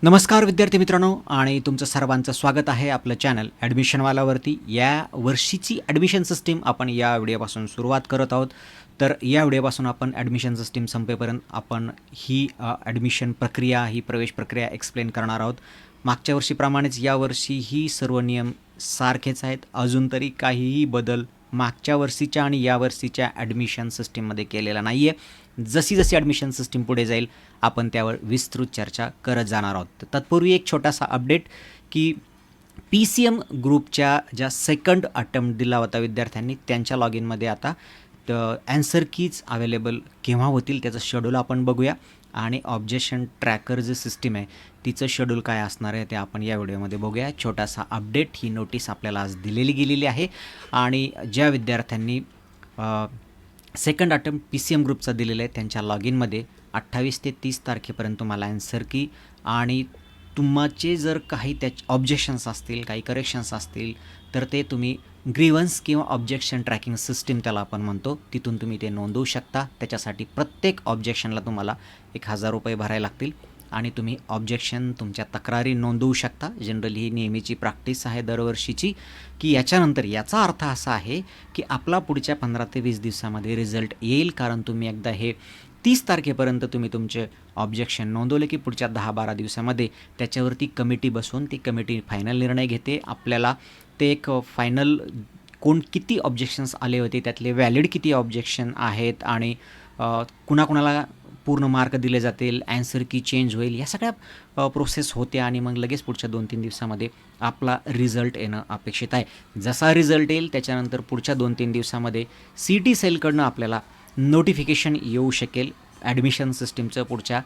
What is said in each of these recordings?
नमस्कार विद्यार्थी मित्रांनो आणि तुमचं सर्वांचं स्वागत आहे आपलं चॅनल ॲडमिशनवालावरती. या वर्षीची ॲडमिशन सिस्टीम आपण या व्हिडिओपासून सुरुवात करत आहोत. तर या व्हिडिओपासून आपण ॲडमिशन सिस्टीम संपेपर्यंत आपण ही ॲडमिशन प्रक्रिया, ही प्रवेश प्रक्रिया एक्सप्लेन करणार आहोत. मागच्या वर्षीप्रमाणेच यावर्षीही सर्व नियम सारखेच आहेत. अजून तरी काहीही बदल मागच्या वर्षीच्या आणि यावर्षीच्या ॲडमिशन सिस्टीममध्ये केलेला नाही आहे. जशी जशी ॲडमिशन सिस्टीम पुढे जाईल आपण त्यावर विस्तृत चर्चा करत जाणार आहोत. तर तत्पूर्वी एक छोटासा अपडेट की PCM ग्रुपच्या ज्या सेकंड अटेम्प्ट दिला होता विद्यार्थ्यांनी, त्यांच्या लॉग इनमध्ये आता ॲन्सर कीज अवेलेबल केव्हा होतील त्याचं शेड्यूल आपण बघूया. आणि ऑब्जेक्शन ट्रॅकर जे सिस्टीम आहे तिचं शेड्यूल काय असणार आहे ते आपण या व्हिडिओमध्ये बघूया. छोटासा अपडेट, ही नोटीस आपल्याला आज दिलेली गेलेली आहे. आणि ज्या विद्यार्थ्यांनी सेकंड अटेम्प्ट PCM ग्रुपचा दिलेला आहे त्यांच्या लॉग इनमध्ये 28 ते 30 तारखेपर्यंत तुम्हाला ॲन्सर की आणि तुमचे जर काही ऑब्जेक्शन्स असतील, काही करेक्शन्स असतील तर ते तुम्ही ग्रीवन्स किंवा ऑब्जेक्शन ट्रॅकिंग सिस्टीम त्याला आपण म्हणतो, तिथून तुम्ही ते नोंदवू शकता. त्याच्यासाठी प्रत्येक ऑब्जेक्शनला तुम्हाला 1000 रुपये भरायला लागतील आणि तुम्ही ऑब्जेक्शन, तुमच्या तक्रारी नोंदवू शकता. जनरली ही नेहमीची प्रॅक्टिस आहे दरवर्षीची की याच्यानंतर याचा अर्थ असा आहे की आपला पुढच्या 15 ते 20 दिवसामध्ये रिझल्ट येईल. कारण तुम्ही एकदा हे 30 तारखेपर्यंत तुम्ही तुमचे ऑब्जेक्शन नोंदवले की पुढच्या 10-12 दिवसामध्ये त्याच्यावरती कमिटी बसवून ती कमिटी फायनल निर्णय घेते. आपल्याला ते एक फायनल किती ऑब्जेक्शन्स आले होते, त्यातले व्हॅलिड किती ऑब्जेक्शन आहेत आणि कुणाकुणाला पूर्ण मार्क दिले जातील, ॲन्सर की चेंज होईल, या सगळ्या प्रोसेस होते आणि मग लगेच पुढच्या 2-3 दिवसामध्ये आपला रिझल्ट येणं अपेक्षित आहे. जसा रिझल्ट येईल त्याच्यानंतर पुढच्या 2-3 दिवसामध्ये CT सेलकडनं आपल्याला नोटिफिकेशन येऊ शकेल. ॲडमिशन सिस्टीमचं पुढच्या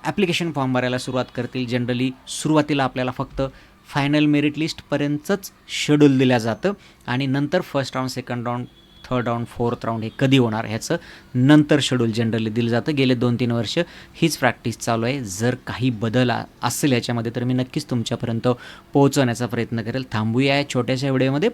ॲप्लिकेशन फॉर्म भरायला सुरुवात करतील. जनरली सुरुवातीला आपल्याला फक्त फायनल मेरिट लिस्टपर्यंतच शेड्यूल दिलं जातं आणि नंतर first round, second round, third round, fourth round हे कधी होणार ह्याचं नंतर शेड्यूल जनरली दिलं जातं. गेले 2-3 वर्ष हीच प्रॅक्टिस चालू आहे. जर काही बदल असेल याच्यामध्ये तर मी नक्कीच तुमच्यापर्यंत पोहोचवण्याचा प्रयत्न करेल. थांबूया छोट्याशा व्हिडिओमध्ये,